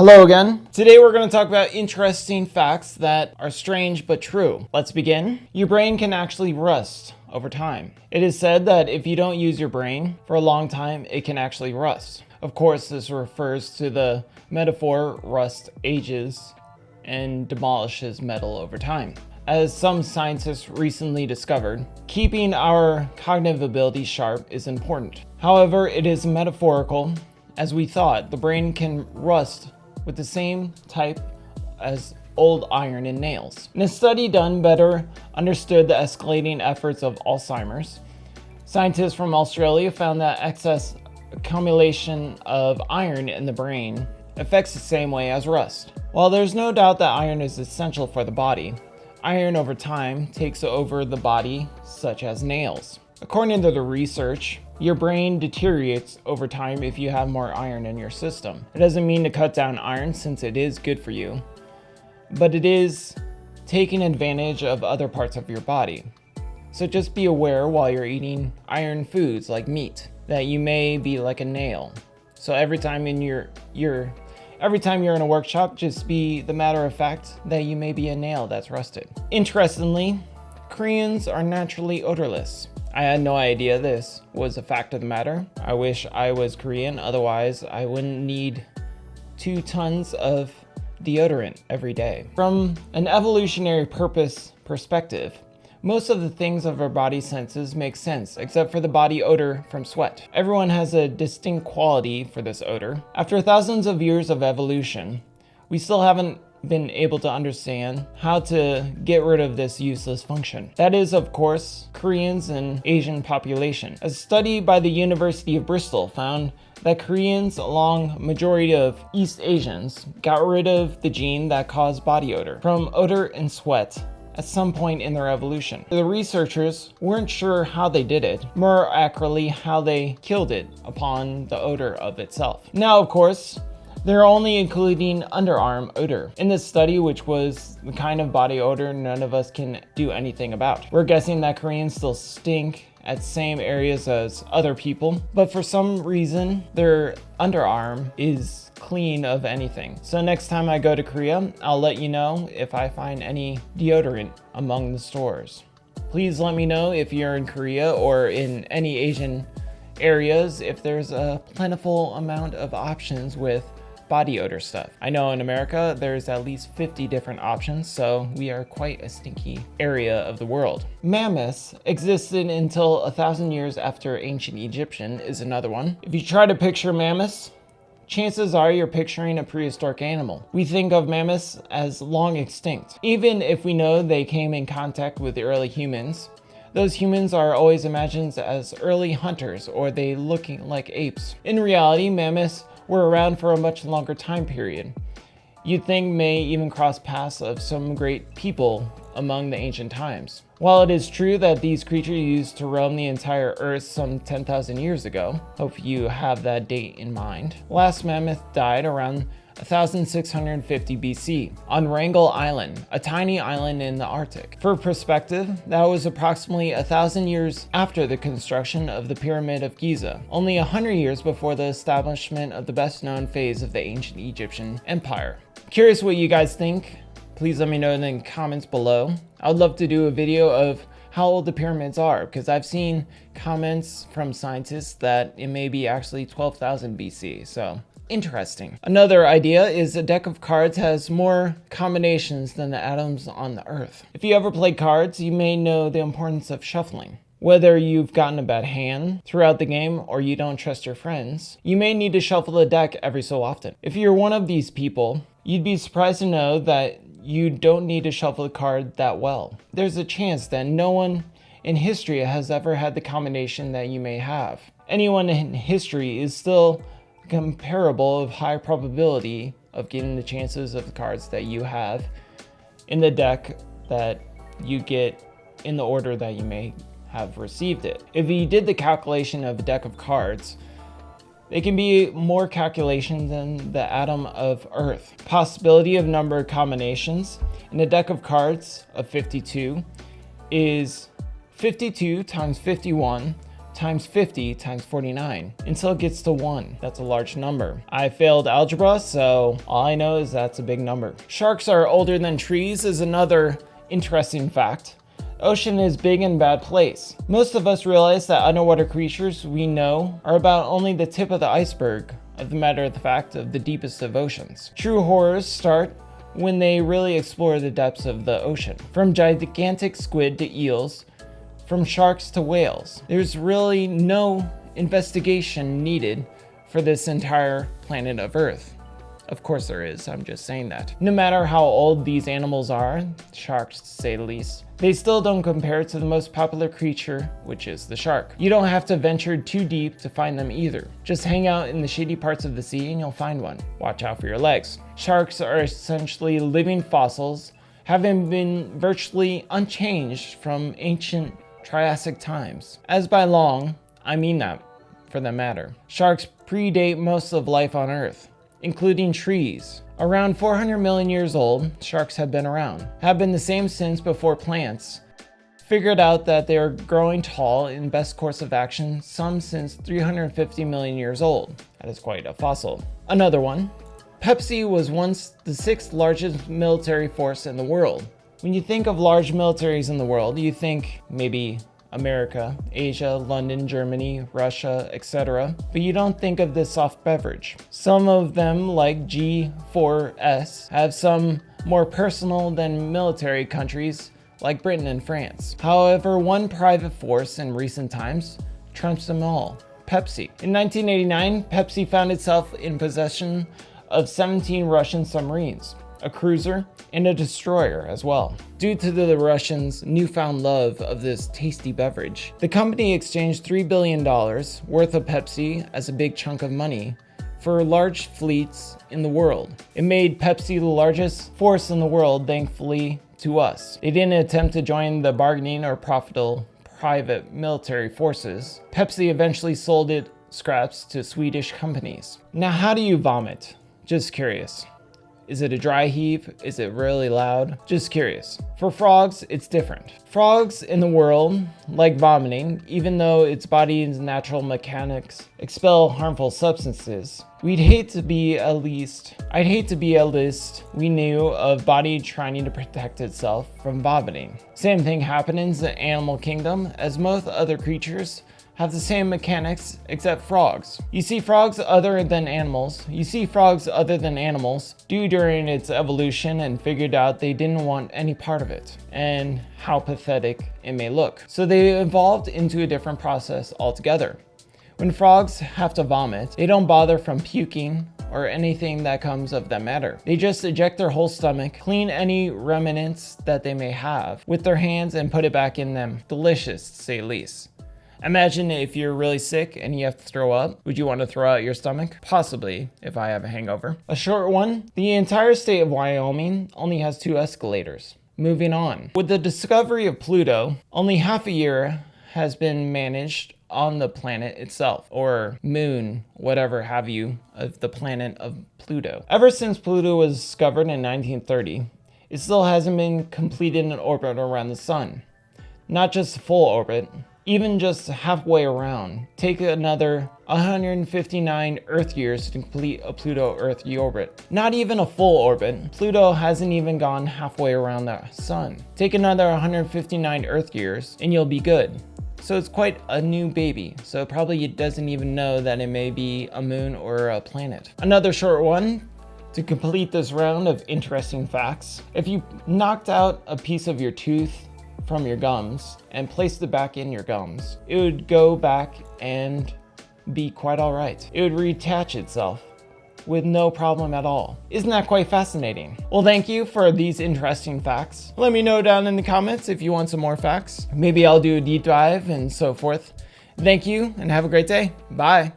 Hello again. Today we're going to talk about interesting facts that are strange but true. Let's begin. Your brain can actually rust over time. It is said that if you don't use your brain for a long time, it can actually rust. Of course, this refers to the metaphor rust ages and demolishes metal over time. As some scientists recently discovered, keeping our cognitive ability sharp is important. However, it is metaphorical. As we thought, the brain can rust with the same type as old iron and nails. In a study done better understood the escalating efforts of Alzheimer's, scientists from Australia found that excess accumulation of iron in the brain affects the same way as rust. While there's no doubt that iron is essential for the body, iron over time takes over the body, such as nails. According to the research, your brain deteriorates over time if you have more iron in your system. It doesn't mean to cut down iron since it is good for you, but it is taking advantage of other parts of your body. So just be aware while you're eating iron foods like meat that you may be like a nail. So every time you're in a workshop, just be the matter of fact that you may be a nail that's rusted. Interestingly, Koreans are naturally odorless. I had no idea this was a fact of the matter. I wish I was Korean, otherwise I wouldn't need 2 tons of deodorant every day. From an evolutionary purpose perspective, most of the things of our body senses make sense, except for the body odor from sweat. Everyone has a distinct quality for this odor. After thousands of years of evolution, we still haven't been able to understand how to get rid of this useless function. That is, of course, Koreans and Asian population. A study by the University of Bristol found that Koreans, along majority of East Asians, got rid of the gene that caused body odor from odor and sweat at some point in their evolution. The researchers weren't sure how they did it, more accurately how they killed it upon the odor of itself. Now, of course, they're only including underarm odor in this study, which was the kind of body odor none of us can do anything about. We're guessing that Koreans still stink at same areas as other people, but for some reason, their underarm is clean of anything. So next time I go to Korea, I'll let you know if I find any deodorant among the stores. Please let me know if you're in Korea or in any Asian areas if there's a plentiful amount of options with body odor stuff. I know in America there's at least 50 different options, so we are quite a stinky area of the world. Mammoths existed until 1,000 years after ancient Egyptian is another one. If you try to picture mammoths, chances are you're picturing a prehistoric animal. We think of mammoths as long extinct. Even if we know they came in contact with the early humans, those humans are always imagined as early hunters or they looking like apes. In reality, mammoths were around for a much longer time period. You'd think may even cross paths of some great people among the ancient times. While it is true that these creatures used to roam the entire earth some 10,000 years ago, hope you have that date in mind, last mammoth died around 1650 BC on Wrangel Island, a tiny island in the Arctic. For perspective, that was approximately 1,000 years after the construction of the Pyramid of Giza, only 100 years before the establishment of the best known phase of the ancient Egyptian Empire. Curious what you guys think? Please let me know in the comments below. I would love to do a video of how old the pyramids are, because I've seen comments from scientists that it may be actually 12,000 BC, so interesting. Another idea is a deck of cards has more combinations than the atoms on the earth. If you ever played cards, you may know the importance of shuffling. Whether you've gotten a bad hand throughout the game or you don't trust your friends, you may need to shuffle the deck every so often. If you're one of these people, you'd be surprised to know that you don't need to shuffle the card that well. There's a chance that no one in history has ever had the combination that you may have. Anyone in history is still comparable of high probability of getting the chances of the cards that you have in the deck that you get in the order that you may have received it. If you did the calculation of a deck of cards, they can be more calculation than the atom of Earth. Possibility of number of combinations in a deck of cards of 52 is 52 times 51 times 50 times 49 until it gets to 1. That's a large number. I failed algebra, so all I know is that's a big number. Sharks are older than trees is another interesting fact. Ocean is big and bad place. Most of us realize that underwater creatures we know are about only the tip of the iceberg of the matter of the fact of the deepest of oceans. True horrors start when they really explore the depths of the ocean. From gigantic squid to eels, from sharks to whales. There's really no investigation needed for this entire planet of Earth. Of course there is, I'm just saying that. No matter how old these animals are, sharks to say the least, they still don't compare to the most popular creature, which is the shark. You don't have to venture too deep to find them either. Just hang out in the shady parts of the sea and you'll find one. Watch out for your legs. Sharks are essentially living fossils, having been virtually unchanged from ancient Triassic times. As by long, I mean that, for that matter. Sharks predate most of life on Earth, including trees. Around 400 million years old, sharks have been around. Have been the same since before plants figured out that they are growing tall in best course of action, some since 350 million years old. That is quite a fossil. Another one. Pepsi was once the 6th largest military force in the world. When you think of large militaries in the world, you think maybe America, Asia, London, Germany, Russia, etc. But you don't think of this soft beverage. Some of them, like G4S, have some more personal than military countries like Britain and France. However, one private force in recent times trumps them all: Pepsi. In 1989, Pepsi found itself in possession of 17 Russian submarines, a cruiser, and a destroyer as well. Due to the Russians' newfound love of this tasty beverage, the company exchanged $3 billion worth of Pepsi as a big chunk of money for large fleets in the world. It made Pepsi the largest force in the world, thankfully to us. They didn't attempt to join the bargaining or profitable private military forces. Pepsi eventually sold its scraps to Swedish companies. Now, how do you vomit? Just curious. Is it a dry heave? Is it really loud? Just curious. For frogs, it's different. Frogs in the world like vomiting, even though its body's natural mechanics expel harmful substances. I'd hate to be a list we knew of body trying to protect itself from vomiting. Same thing happens in the animal kingdom, as most other creatures have the same mechanics except frogs. You see frogs other than animals do during its evolution and figured out they didn't want any part of it and how pathetic it may look. So they evolved into a different process altogether. When frogs have to vomit, they don't bother from puking or anything that comes of that matter. They just eject their whole stomach, clean any remnants that they may have with their hands and put it back in them. Delicious, to say the least. Imagine if you're really sick and you have to throw up. Would you want to throw out your stomach? Possibly, if I have a hangover. A short one. The entire state of Wyoming only has 2 escalators. Moving on. With the discovery of Pluto, only half a year has been managed on the planet itself, or moon, whatever have you, of the planet of Pluto. Ever since Pluto was discovered in 1930, it still hasn't been completed an orbit around the sun. Not just a full orbit, even just halfway around. Take another 159 Earth years to complete a Pluto-Earth orbit. Not even a full orbit. Pluto hasn't even gone halfway around the sun. Take another 159 Earth years and you'll be good. So it's quite a new baby. So probably it doesn't even know that it may be a moon or a planet. Another short one. To complete this round of interesting facts, if you knocked out a piece of your tooth from your gums and placed it back in your gums, it would go back and be quite all right. It would reattach itself with no problem at all. Isn't that quite fascinating? Well, thank you for these interesting facts. Let me know down in the comments if you want some more facts. Maybe I'll do a deep dive and so forth. Thank you and have a great day. Bye.